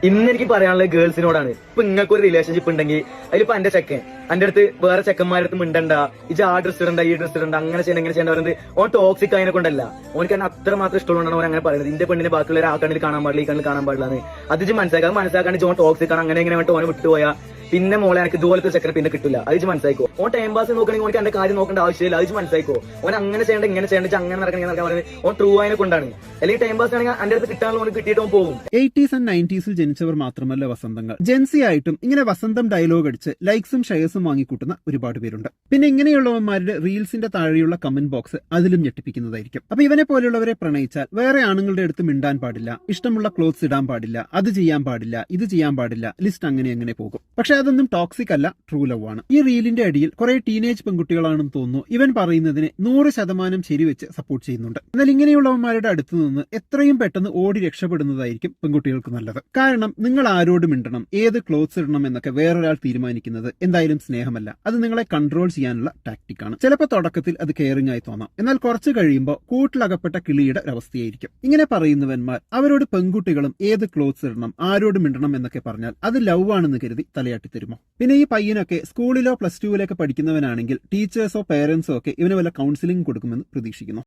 ഇന്ന് എനിക്ക് പറയാനുള്ളത് ഗേൾസിനോടാണ്. ഇപ്പൊ നിങ്ങൾക്ക് ഒരു റിലേഷൻഷിപ്പ് ഉണ്ടെങ്കിൽ അതിലിപ്പോ എന്റെ ചെക്കൻ എന്റെ അടുത്ത് വേറെ ചെക്കന്മാരുടെ അടുത്ത് മിണ്ടണ്ട, ഇത് ആ ഡ്രസ് ഇടണ്ട, ഈ ഡ്രസ് ഇടണ്ട, അങ്ങനെ ചെയ്യണ്ട, ഇങ്ങനെ ചെയ്യേണ്ട പറയുന്നത് ഓൻ ടോക്സിക് അതിനെ കൊണ്ടല്ല. ഓനക്ക് എന്നെ അത്രമാത്രം ഇഷ്ടമുള്ളതാണ് ഓൻ അങ്ങനെ പറയുന്നത്. ഇന്റെ പെണ്ണിനെ ബാക്കിയുള്ള ആ കണ്ണിൽ കാണാൻ പാടില്ല, ഈ കണ്ണിൽ കാണാൻ പാടില്ലാന്ന്. അത് മനസ്സിലാക്കുക. അത് മനസ്സിലാക്കാണ്ട് ഓൻ ടോക്സിക് ആണ്, അങ്ങനെ ഇങ്ങനെ വേണ്ടി ഓനെ വിട്ടുപോയാ പിന്നെ മോളെ എനിക്ക് ഇതുപോലത്തെ ചെക്കനെ പിന്നെ കിട്ടില്ല. അത് മനസ്സിലാക്കോ. ഓൻ ടൈം പാസ് നോക്കണമെങ്കിൽ ഓനക്ക് എന്റെ കാര്യം നോക്കേണ്ട ആവശ്യമില്ല. അത് മനസ്സിലാക്കോ. ഓൻ അങ്ങനെ ചെയ്യേണ്ട, ഇങ്ങനെ ചെയ്യേണ്ട, അങ്ങനെ നടക്കാൻ പറയുന്നത് ഓൻ ട്രൂ അതിനെ കൊണ്ടാണ്. അല്ലെങ്കിൽ ടൈം പാസ് ആണെങ്കിൽ എന്റെ അടുത്ത് കിട്ടാനുള്ള ഓന് കിട്ടിയിട്ട് ഓൻ പോകും. 80s and 90s ജനിച്ചവർ മാത്രമല്ല വസന്തങ്ങൾ. ജെൻസി ആയിട്ടും ഇങ്ങനെ വസന്തം ഡയലോഗ് അടിച്ച് ലൈക്സും ഷെയർസും വാങ്ങിക്കൂട്ടുന്ന ഒരുപാട് പേരുണ്ട്. പിന്നെ ഇങ്ങനെയുള്ളവന്മാരുടെ റീൽസിന്റെ താഴെയുള്ള കമന്റ് ബോക്സ് അതിലും ഞെട്ടിപ്പിക്കുന്നതായിരിക്കും. അപ്പൊ ഇവനെ പോലെയുള്ളവരെ പ്രണയിച്ചാൽ വേറെ ആണുങ്ങളുടെ അടുത്ത് മിണ്ടാൻ പാടില്ല, ഇഷ്ടമുള്ള ക്ലോത്ത്സ് ഇടാൻ പാടില്ല, അത് ചെയ്യാൻ പാടില്ല, ഇത് ചെയ്യാൻ പാടില്ല, ലിസ്റ്റ് അങ്ങനെ പോകും. പക്ഷെ അതൊന്നും ടോക്സിക് അല്ല, ട്രൂ ലവ് ആണ്. ഈ റീലിന്റെ അടിയിൽ കുറെ ടീനേജ് പെൺകുട്ടികളാണെന്ന് തോന്നുന്നു ഇവൻ പറയുന്നതിനെ 100% ശരിവെച്ച് സപ്പോർട്ട് ചെയ്യുന്നുണ്ട്. എന്നാൽ ഇങ്ങനെയുള്ളവന്മാരുടെ അടുത്ത് നിന്ന് എത്രയും പെട്ടെന്ന് ഓടി രക്ഷപ്പെടുന്നതായിരിക്കും പെൺകുട്ടികൾക്ക് നല്ലത്. കാരണം നിങ്ങൾ ആരോട് മിണ്ടണം, ഏത് ക്ലോത്ത്സ് ഇടണം എന്നൊക്കെ വേറൊരാൾ തീരുമാനിക്കുന്നത് എന്തായാലും സ്നേഹമല്ല. അത് നിങ്ങളെ കൺട്രോൾ ചെയ്യാനുള്ള ടാക്ടിക് ആണ്. ചിലപ്പോൾ തുടക്കത്തിൽ അത് കെയറിംഗ് ആയി തോന്നാം, എന്നാൽ കുറച്ച് കഴിയുമ്പോൾ കൂട്ടിലകപ്പെട്ട കിളിയുടെ അവസ്ഥയായിരിക്കും. ഇങ്ങനെ പറയുന്നവന്മാർ അവരോട് പെൺകുട്ടികളും ഏത് ക്ലോത്ത്സ് ഇടണം, ആരോട് മിണ്ടണം എന്നൊക്കെ പറഞ്ഞാൽ അത് ലവ് ആണെന്ന് കരുതി തലയാട്ടി തരുമോ? പിന്നെ ഈ പയ്യനൊക്കെ സ്കൂളിലോ +2 പഠിക്കുന്നവനാണെങ്കിൽ ടീച്ചേഴ്സോ പേരൻസോ ഒക്കെ ഇവന് വല്ല കൗൺസിലിംഗ് കൊടുക്കുമെന്ന് പ്രതീക്ഷിക്കുന്നു.